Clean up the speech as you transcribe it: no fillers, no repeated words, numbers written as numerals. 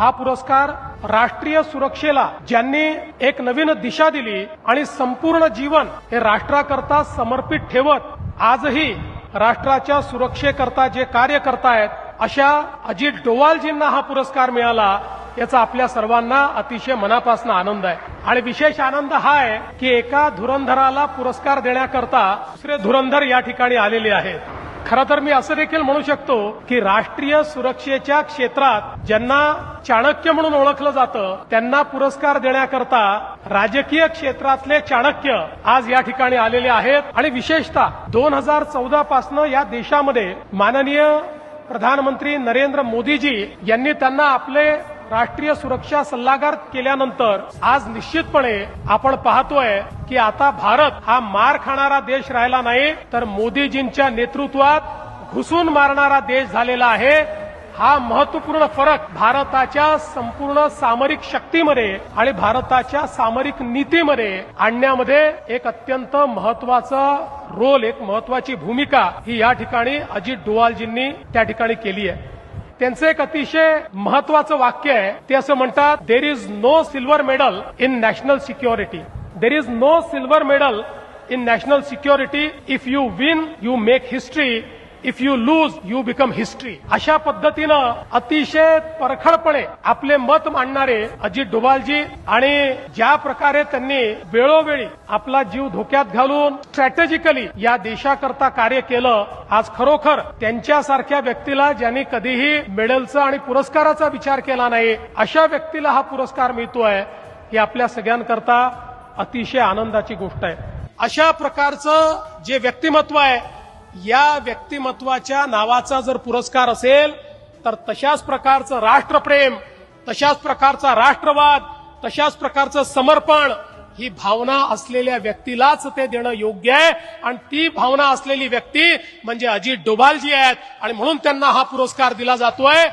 हा पुरस्कार राष्ट्रीय सुरक्षेला ज्यांनी एक नवीन दिशा दिली आणि संपूर्ण जीवन हे राष्ट्राकरता समर्पित ठेवत आजही राष्ट्राच्या सुरक्षेकरता जे कार्य करतायत अशा अजित डोवालजींना हा पुरस्कार मिळाला याचा आपल्या सर्वांना अतिशय मनापासून आनंद आहे। आणि विशेष आनंद हा आहे की एका धुरंधराला पुरस्कार देण्याकरता दुसरे धुरंधर या ठिकाणी आलेले आहेत। खरं तर मी असं देखील म्हणू शकतो की राष्ट्रीय सुरक्षेच्या क्षेत्रात ज्यांना चाणक्य म्हणून ओळखलं जातं त्यांना पुरस्कार देण्याकरता राजकीय क्षेत्रातले चाणक्य आज या ठिकाणी आलेले आहेत। आणि विशेषतः 2014 पासून या देशामध्ये माननीय प्रधानमंत्री नरेंद्र मोदीजी यांनी त्यांना आपले राष्ट्रीय सुरक्षा सल्लागार केल्यानंतर आज निश्चितपणे आपण पाहतोय की आता भारत हा मार खाणारा देश राहिला नाही तर मोदीजींच्या नेतृत्वात घुसून मारणारा देश झालेला आहे। हा महत्वपूर्ण फरक भारताच्या संपूर्ण सामरिक शक्तीमध्ये आणि भारताच्या सामरिक नीतीमध्ये आणण्यामध्ये एक अत्यंत महत्वाचा रोल, एक महत्वाची भूमिका ही या ठिकाणी अजित डोवालजींनी त्या ठिकाणी केली आहे। त्यांचं एक अतिशय महत्वाचं वाक्य आहे, ते असं म्हणतात, there is no silver medal in national security, there is no silver medal in national security, if you win you make history, if you lose you become history. अशा पद्धतीनं अतिशय परखडपणे आपले मत मांडणारे अजित डोवालजी आणि ज्या प्रकारे त्यांनी वेळोवेळी आपला जीव धोक्यात घालून स्ट्रॅटेजिकली या देशाकरता कार्य केलं, आज खरोखर त्यांच्यासारख्या व्यक्तीला ज्यांनी कधीही मेडलचा आणि पुरस्काराचा विचार केला नाही अशा व्यक्तीला हा पुरस्कार मिळतोय ही आपल्या सगळ्यांकरता अतिशय आनंदाची गोष्ट आहे। अशा प्रकारचं जे व्यक्तिमत्व आहे या व्यक्तिमत्वाच्या नावाचा जर पुरस्कार असेल तर तशाच प्रकारचं राष्ट्रप्रेम, तशाच प्रकारचा राष्ट्रवाद, तशाच प्रकारचं समर्पण ही भावना असलेल्या व्यक्तीलाच ते देणं योग्य आहे आणि ती भावना असलेली व्यक्ती म्हणजे अजित डोभालजी आहेत आणि म्हणून त्यांना हा पुरस्कार दिला जातोय।